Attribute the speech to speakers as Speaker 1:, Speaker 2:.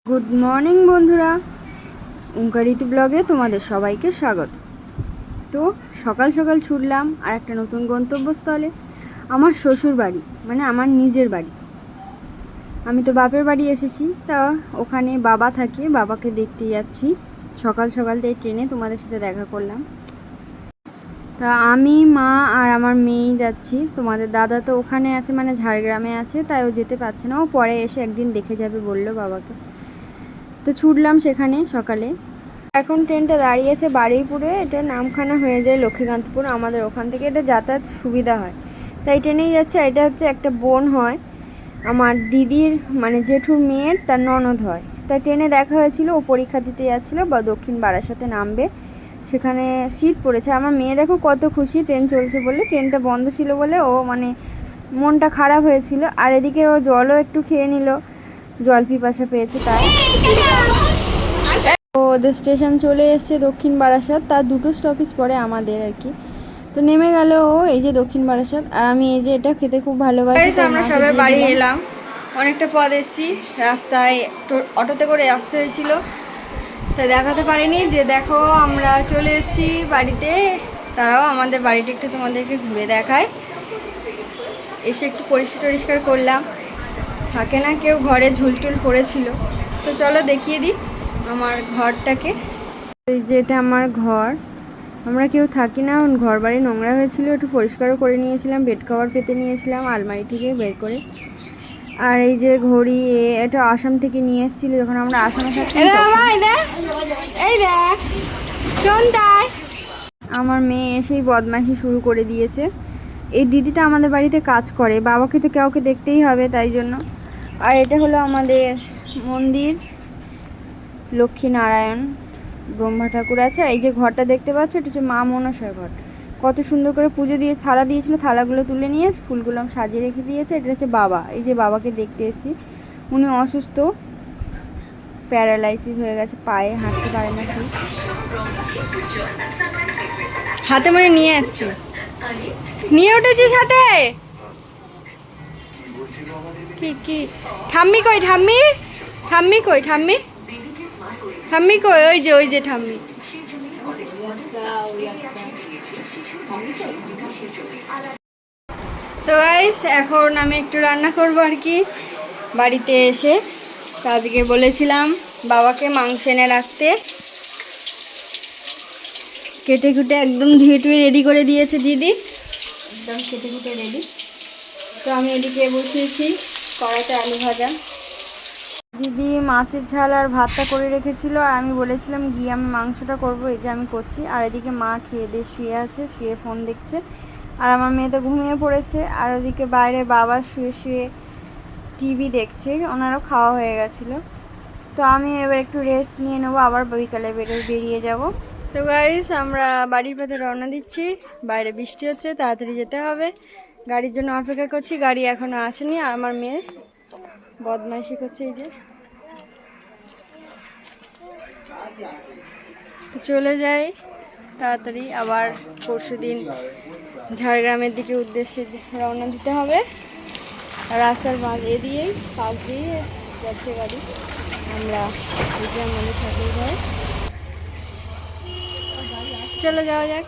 Speaker 1: Good morning বন্ধুরা, ওঙ্কারিতি ব্লগে তোমাদের সবাইকে স্বাগত। তো সকাল সকাল ছুটলাম আর একটা নতুন গন্তব্যস্থলে, আমার শ্বশুর বাড়ি, মানে আমার নিজের বাড়ি। আমি তো বাপের বাড়ি এসেছি, তা ওখানে বাবা থাকে, বাবাকে দেখতে যাচ্ছি। সকাল সকাল তাই ট্রেনে তোমাদের সাথে দেখা করলাম। তা আমি, মা আর আমার মেয়েই যাচ্ছি। তোমাদের দাদা তো ওখানে আছে, মানে ঝাড়গ্রামে আছে, তাই ও যেতে পারছে না। ও পরে এসে একদিন দেখে যাবে বললো বাবাকে। তো ছুটলাম সেখানে সকালে। এখন ট্রেনটা দাঁড়িয়েছে বারুইপুরে, এটা নামখানা হয়ে যায় লক্ষ্মীকান্তপুর। আমাদের ওখান থেকে এটা যাতায়াত সুবিধা হয়, তাই ট্রেনেই যাচ্ছে। আর এটা হচ্ছে একটা বোন হয় আমার দিদির, মানে জেঠুর মেয়ের, তার ননদ হয়। তাই ট্রেনে দেখা হয়েছিল, ও পরীক্ষা দিতে যাচ্ছিলো বা দক্ষিণ বারাসাতে নামবে, সেখানে সিট পড়েছে। আমার মেয়ে দেখো কত খুশি, ট্রেন চলছে বলে। ট্রেনটা বন্ধ ছিল বলে ও মানে মনটা খারাপ হয়েছিল। আর এদিকে ও জলও একটু খেয়ে নিল, জল পিপাসা পেয়েছে তাই। তো ওদের স্টেশন চলে এসছে দক্ষিণ বারাসাত, তার দুটো স্টপেজ পরে আমাদের আর কি। তো নেমে গেল ও, এই যে দক্ষিণ বারাসাত। আর আমি এই যে এটা খেতে খুব ভালোবাসি। আমরা সবাই বাড়ি এলাম, অনেকটা পথ এসেছি। রাস্তায় অটোতে করে আসতে হয়েছিল, তাই দেখাতে পারিনি যে দেখো আমরা চলে এসেছি বাড়িতে। তারাও আমাদের বাড়িটা একটু তোমাদেরকে ঘুরে দেখায়। এসে একটু পরিষ্কার টরিষ্কার করলাম, থাকে না কেউ ঘরে ঝুলটুল পড়েছিল। তো চলো দেখিয়ে দিই আমার ঘরটাকে। এই যে এটা আমার ঘর, আমরা কেউ থাকি না, ঘর বাড়ি নোংরা হয়েছিল, একটু পরিষ্কারও করে নিয়েছিলাম, বেড কভার পেতে নিয়েছিলাম আলমারি থেকে বের করে। আর এই যে ঘড়ি, এটা আসাম থেকে নিয়ে এসেছিল যখন আমরা আসামে থাকি। আমার মেয়ে এসেই বদমাইশি শুরু করে দিয়েছে। এই দিদিটা আমাদের বাড়িতে কাজ করে, বাবাকে তো কাউকে দেখতেই হবে, তাই জন্য। আর এটা হলো আমাদের মন্দির, লক্ষ্মীনারায়ণ ব্রহ্মা ঠাকুর আছে। আর এই যে ঘরটা দেখতে পাচ্ছ, এটা হচ্ছে মা মনসার ঘর। কত সুন্দর করে পুজো দিয়ে থালা দিয়েছিল, থালাগুলো তুলে নিয়ে ফুলগুলো সাজিয়ে রেখে দিয়েছে। এটা হচ্ছে বাবা, এই যে বাবাকে দেখতে এসেছি। উনি অসুস্থ, প্যারালাইসিস হয়ে গেছে, পায়ে হাঁটতে পারে না ঠিক। হাতে মানে নিয়ে এসছি, নিয়ে উঠেছি সাথে। কি কি ঠাম্মি কই, ঠাম্মি ঠাম্মি কই, ঠাম্মি ঠাম্মি কই, ওই যে ঠাম্মি। তো গাইস এখন আমি একটু রান্না করবো আর কি বাড়িতে এসে। আজকে বলেছিলাম বাবাকে মাংস এনে রাখতে, কেটে কুটে একদম ধুয়ে টুয়ে রেডি করে দিয়েছে দিদি, একদম কেটে কুটে রেডি। তো আমি এদিকে বসিয়েছি কড়াইতে আলু ভাজা। দিদি মাছের ঝাল আর ভাতটা করে রেখেছিল, আর আমি বলেছিলাম গিয়ে আমি মাংসটা করবো, এই যে আমি করছি। আর এদিকে মা খেয়ে দিয়ে শুয়ে আছে, শুয়ে ফোন দেখছে। আর আমার মেয়ে তো ঘুমিয়ে পড়েছে। আর ওদিকে বাইরে বাবা শুয়ে শুয়ে টিভি দেখছে, ওনারও খাওয়া হয়ে গেছিলো। তো আমি এবার একটু রেস্ট নিয়ে নেবো, আবার বিকালে বেরিয়ে যাব। তো গাইস আমরা বাড়ির পথে রওনা দিচ্ছি, বাইরে বৃষ্টি হচ্ছে, তাড়াতাড়ি যেতে হবে। গাড়ির জন্য অপেক্ষা করছি, গাড়ি এখনও আসেনি। আর আমার মেয়ে বদমাইশি করছে, এই যে। চলে যাই তাড়াতাড়ি, আবার পরশুদিন ঝাড়গ্রামের দিকে উদ্দেশ্যে রওনা দিতে হবে। আর রাস্তার পাশ দিয়ে যাচ্ছে গাড়ি। আমরা আমাদের ঠাকুর ঘরে চলে যাওয়া যাক।